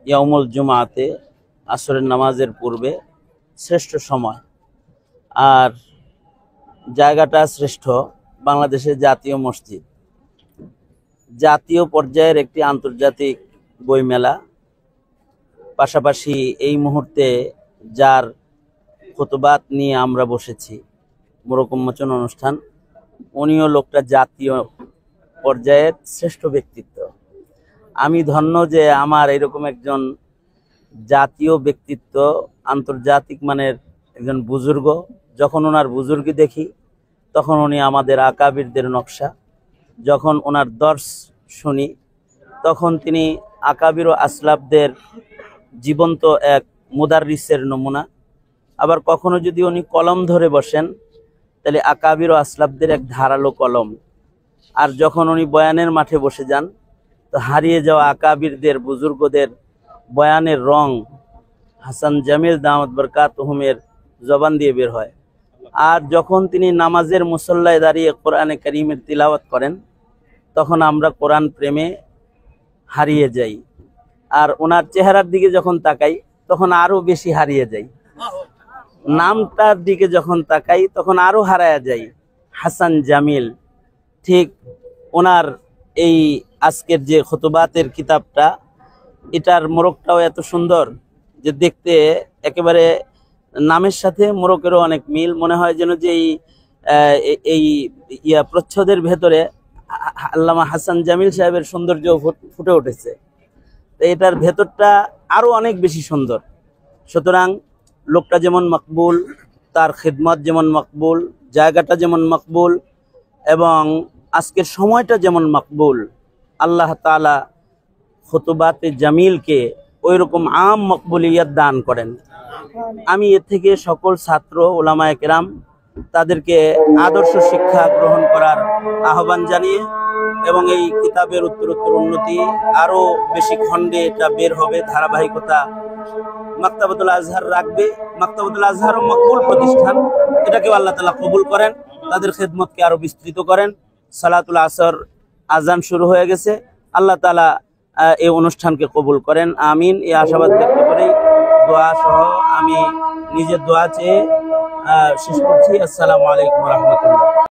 ইয়াউমুল জুমাতে আসরের নামাজের পূর্বে শ্রেষ্ঠ সময়। আর জায়গাটা শ্রেষ্ঠ বাংলাদেশের জাতীয় মসজিদ, জাতীয় পর্যায়ের একটি আন্তর্জাতিক বইমেলা, পাশাপাশি এই মুহূর্তে যার খুতবাত নিয়ে আমরা বসেছি মোড়ক উন্মোচন অনুষ্ঠান, উনিও লোকটা জাতীয় পর্যায়ের শ্রেষ্ঠ ব্যক্তিত্ব। আমি ধন্য যে আমার এরকম একজন জাতীয় ব্যক্তিত্ব, আন্তর্জাতিক মানের একজন বুজুর্গ। যখন ওনার বুজুর্গি দেখি তখন উনি আমাদের আকাবিরদের নকশা, যখন ওনার দর্শ শুনি তখন তিনি আকাবির ও আসলাফদের জীবন্ত এক মুদাররিসের নমুনা। আবার কখনো যদি উনি কলম ধরে বসেন তাহলে আকাবির ও আসলাফদের এক ধারালো কলম। আর যখন উনি বয়ানের মাঠে বসে যান তো হারিয়ে যাওয়া আকাবিরদের বুজুর্গদের বয়ানের রং হাসান জামিল দামাত বরকাতুহুমের জবান দিয়ে বের হয়। আর যখন তিনি নামাজের মুসল্লায় দাঁড়িয়ে কোরআনে কারীমের তিলাওয়াত করেন তখন আমরা কোরআন প্রেমে হারিয়ে যাই। আর ওনার চেহারার দিকে যখন তাকাই তখন আরো বেশি হারিয়ে যাই, নামটার দিকে যখন তাকাই তখন আরো হারায়া যাই। হাসান জামিল, ঠিক ওনার এই আজকের যে খুতবাতের কিতাবটা, এটার মোড়কটাও এত সুন্দর যে দেখতে একেবারে নামের সাথে মোড়কেরও অনেক মিল। মনে হয় যেন যে এই প্রচ্ছদের ভেতরে আল্লামা হাসান জামিল সাহেবের সৌন্দর্য ফুটে উঠেছে। তো এটার ভেতরটা আরো অনেক বেশি সুন্দর। সুতরাং লোকটা যেমন মকবুল, তার খিদমত যেমন মকবুল, জায়গাটা যেমন মকবুল এবং আজকের সময়টা যেমন মকবুল, আল্লাহ তাআলা খুতবাতে জামিলকে ওই রকম আম মকবুলিয়ত দান করেন। আমি এর থেকে সকল ছাত্র ওলামায়ে কেরাম তাদেরকে আদর্শ শিক্ষা গ্রহণ করার আহ্বান জানিয়ে এবং এই কিতাবের উত্তরোত্তর উন্নতি, আরো বেশি খণ্ডে এটা বের হবে, ধারাবাহিকতা মাকতাবাতুল আজহার রাখবে। মাকতাবাতুল আজহার মকবুল প্রতিষ্ঠান, এটাকেও আল্লাহ তাআলা কবুল করেন, তাদের খেদমতকে আরো বিস্তৃত করেন। সালাতুল আসর আজান শুরু হয়ে গেছে, আল্লাহ তাআলা এই অনুষ্ঠানকে কবুল করেন, আমিন। এই আশাবাদ ব্যক্ত করেই দোয়া সহ আমি নিজের দোয়া চেয়ে শেষ করছি। আসসালামু আলাইকুম ওয়া রাহমাতুল্লাহ।